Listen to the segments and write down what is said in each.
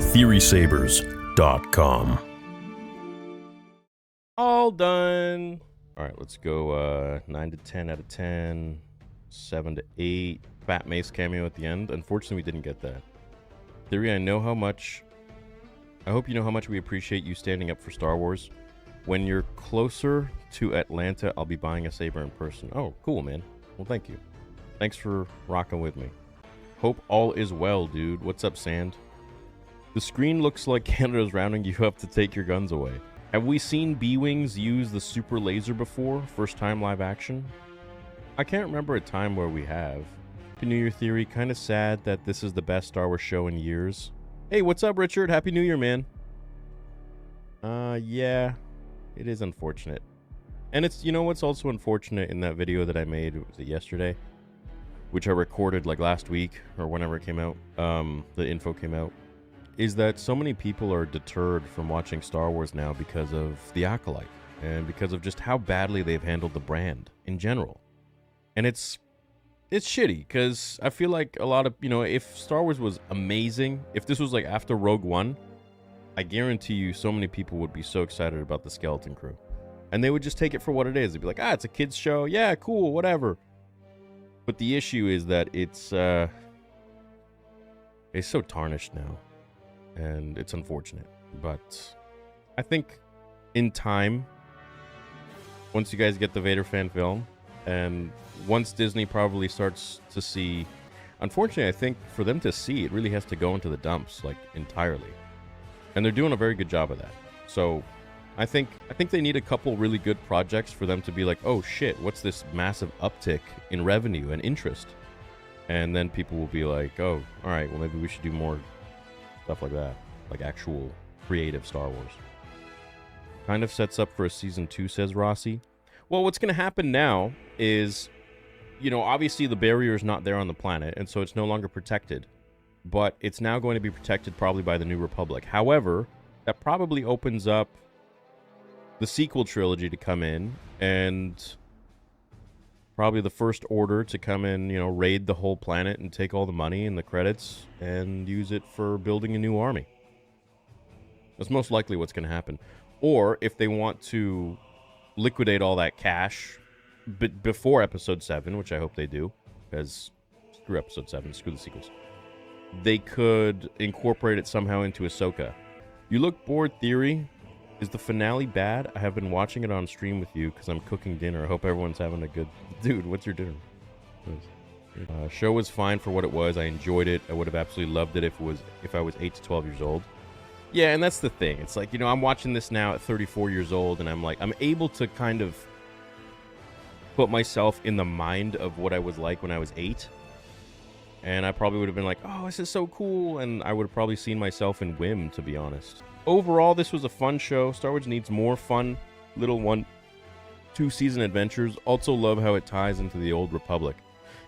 TheorySabers.com. All done. All right, let's go 9 to 10 out of 10, 7 to 8. Fat Mace cameo at the end. Unfortunately, we didn't get that. Theory, I hope you know how much we appreciate you standing up for Star Wars. When you're closer to Atlanta, I'll be buying a saber in person. Oh, cool, man. Well, thank you. Thanks for rocking with me. Hope all is well, dude. What's up, Sand? The screen looks like Canada's rounding you up to take your guns away. Have we seen B-Wings use the super laser before? First time live action? I can't remember a time where we have. Happy New Year, Theory. Kind of sad that this is the best Star Wars show in years. Hey, what's up, Richard? Happy New Year, man. Yeah. It is unfortunate. And it's, you know what's also unfortunate in that video that I made, was it yesterday? Which I recorded like last week or whenever it came out, the info came out, is that so many people are deterred from watching Star Wars now because of The Acolyte and because of just how badly they've handled the brand in general. And it's shitty because I feel like a lot of, if Star Wars was amazing, if this was like after Rogue One, I guarantee you so many people would be so excited about the Skeleton Crew. And they would just take it for what it is. They'd be like, it's a kid's show. Yeah, cool, whatever. But the issue is that it's so tarnished now. And it's unfortunate. But I think in time, once you guys get the Vader fan film, and once Disney probably starts to see... Unfortunately, I think for them to see, it really has to go into the dumps, like, entirely. And they're doing a very good job of that. So I think they need a couple really good projects for them to be like, oh shit, what's this massive uptick in revenue and interest? And then people will be like, oh, all right, well, maybe we should do more stuff like that, like actual creative Star Wars. Kind of sets up for a season 2, says Rossi. Well, what's going to happen now is, obviously the barrier is not there on the planet, and so it's no longer protected. But it's now going to be protected probably by the New Republic. However, that probably opens up the sequel trilogy to come in, and probably the First Order to come in, raid the whole planet and take all the money and the credits and use it for building a new army. That's most likely what's going to happen. Or if they want to liquidate all that cash before Episode 7, which I hope they do, because screw Episode 7, screw the sequels, they could incorporate it somehow into Ahsoka. You look bored, Theory. Is the finale bad? I have been watching it on stream with you because I'm cooking dinner. I hope everyone's having a good... Dude, what's your dinner? Show was fine for what it was. I enjoyed it. I would have absolutely loved it if I was 8 to 12 years old. Yeah, and that's the thing. It's like, I'm watching this now at 34 years old, and I'm like, I'm able to kind of put myself in the mind of what I was like when I was 8. And I probably would have been like, oh, this is so cool. And I would have probably seen myself in Whim, to be honest. Overall, this was a fun show. Star Wars needs more fun little 1-2 season adventures. Also love how it ties into the Old Republic.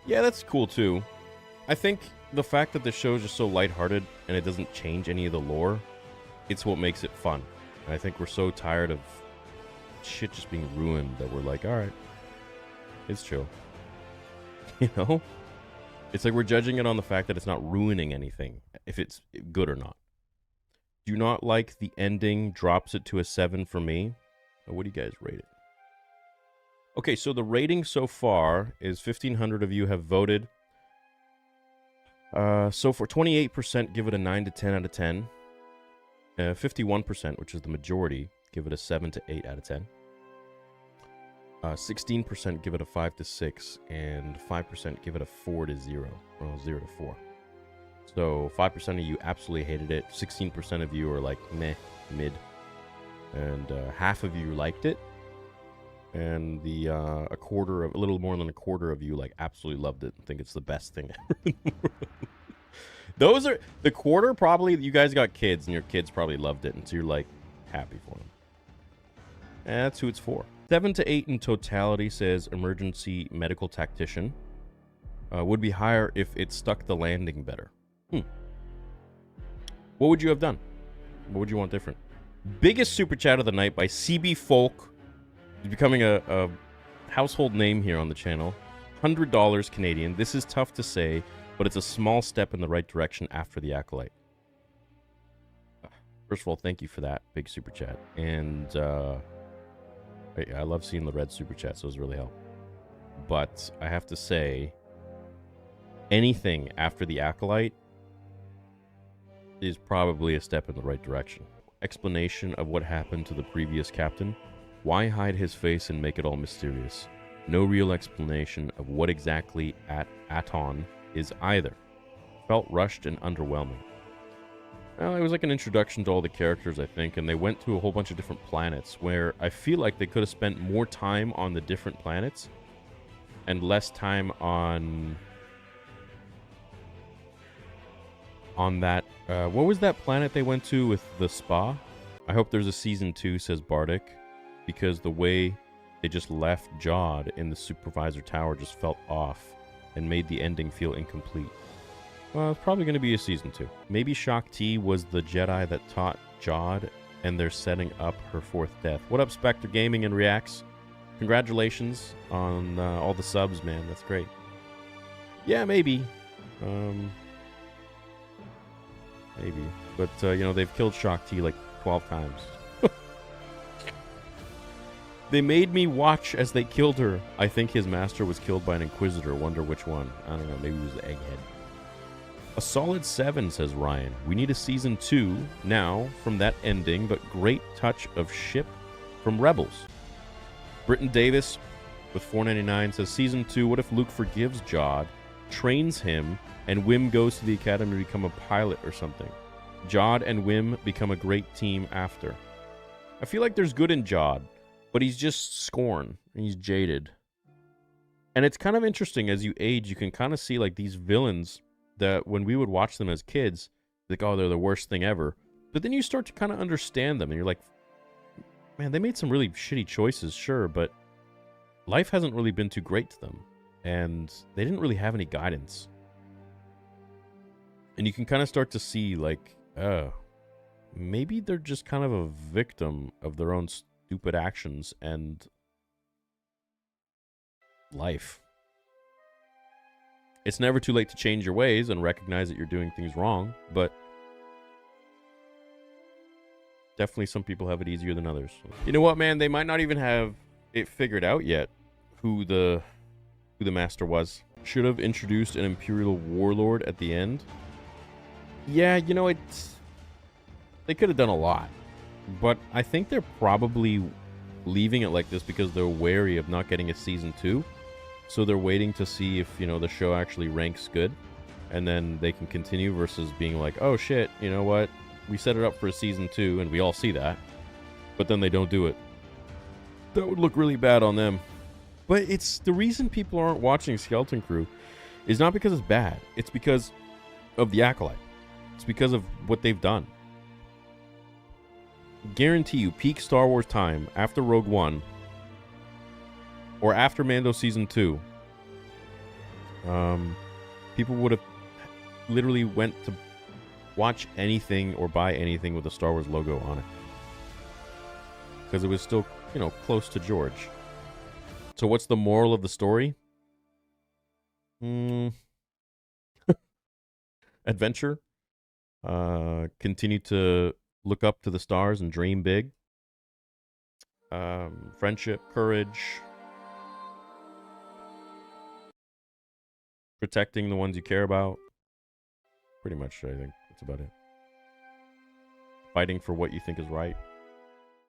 Yeah, that's cool too. I think the fact that the show is just so lighthearted and it doesn't change any of the lore, it's what makes it fun. And I think we're so tired of shit just being ruined that we're like, all right, it's chill. It's like we're judging it on the fact that it's not ruining anything, if it's good or not. Do not like the ending, drops it to a 7 for me. What do you guys rate it? Okay, so the rating so far is 1,500 of you have voted. So for 28%, give it a 9 to 10 out of 10. 51%, which is the majority, give it a 7 to 8 out of 10. 16% give it a 5 to 6, and 5% give it a 4 to 0, or 0 to 4. So 5% of you absolutely hated it. 16% of you are like meh, mid, and half of you liked it, and a little more than a quarter of you like absolutely loved it and think it's the best thing ever in the world. Those are the quarter. Probably you guys got kids, and your kids probably loved it, and so you're like happy for them. And that's who it's for. 7 to 8 in totality, says emergency medical tactician. Would be higher if it stuck the landing better. What would you have done? What would you want different? Biggest super chat of the night by CB Folk. He's becoming a household name here on the channel. $100 Canadian. This is tough to say, but it's a small step in the right direction after the Acolyte. First of all, thank you for that big super chat. And I love seeing the red super chat, so it's really helpful. But I have to say, anything after the Acolyte is probably a step in the right direction. Explanation of what happened to the previous captain. Why hide his face and make it all mysterious? No real explanation of what exactly Aton is either. Felt rushed and underwhelming. Well, it was like an introduction to all the characters, I think, and they went to a whole bunch of different planets where I feel like they could have spent more time on the different planets and less time on that. What was that planet they went to with the spa? I hope there's a season 2, says Bardic, because the way they just left Jod in the supervisor tower just felt off and made the ending feel incomplete. Well, it's probably going to be a season 2. Maybe Shakti was the Jedi that taught Jod, and they're setting up her 4th death. What up, Spectre Gaming and Reacts? Congratulations on all the subs, man. That's great. Yeah, maybe. Maybe. But, you know, they've killed Shakti like 12 times. They made me watch as they killed her. I think his master was killed by an Inquisitor. Wonder which one. I don't know. Maybe it was the Egghead. A solid 7, says Ryan. We need a season 2 now from that ending, but great touch of ship from Rebels. Britton Davis with $4.99 says season 2, what if Luke forgives Jod, trains him, and Wim goes to the academy to become a pilot or something? Jod and Wim become a great team after. I feel like there's good in Jod, but he's just scorn. He's jaded. And it's kind of interesting as you age, you can kind of see like these villains that when we would watch them as kids, like, oh, they're the worst thing ever. But then you start to kind of understand them, and you're like, man, they made some really shitty choices, sure, but life hasn't really been too great to them. And they didn't really have any guidance. And you can kind of start to see, like, maybe they're just kind of a victim of their own stupid actions and life. It's never too late to change your ways and recognize that you're doing things wrong, but definitely some people have it easier than others. You know what, man? They might not even have it figured out yet who the master was. Should have introduced an Imperial warlord at the end. Yeah, you know, they could have done a lot, but I think they're probably leaving it like this because they're wary of not getting a season 2. So they're waiting to see if, you know, the show actually ranks good, and then they can continue versus being like, oh shit, you know what? We set it up for a season 2, and we all see that, but then they don't do it. That would look really bad on them. But it's the reason people aren't watching Skeleton Crew is not because it's bad. It's because of the Acolyte. It's because of what they've done. Guarantee you, peak Star Wars time after Rogue One or after Mando Season 2, people would have literally went to watch anything or buy anything with the Star Wars logo on it. Because it was still, you know, close to George. So what's the moral of the story? Adventure. Continue to look up to the stars and dream big. Friendship, courage. Protecting the ones you care about. Pretty much, I think that's about it. Fighting for what you think is right.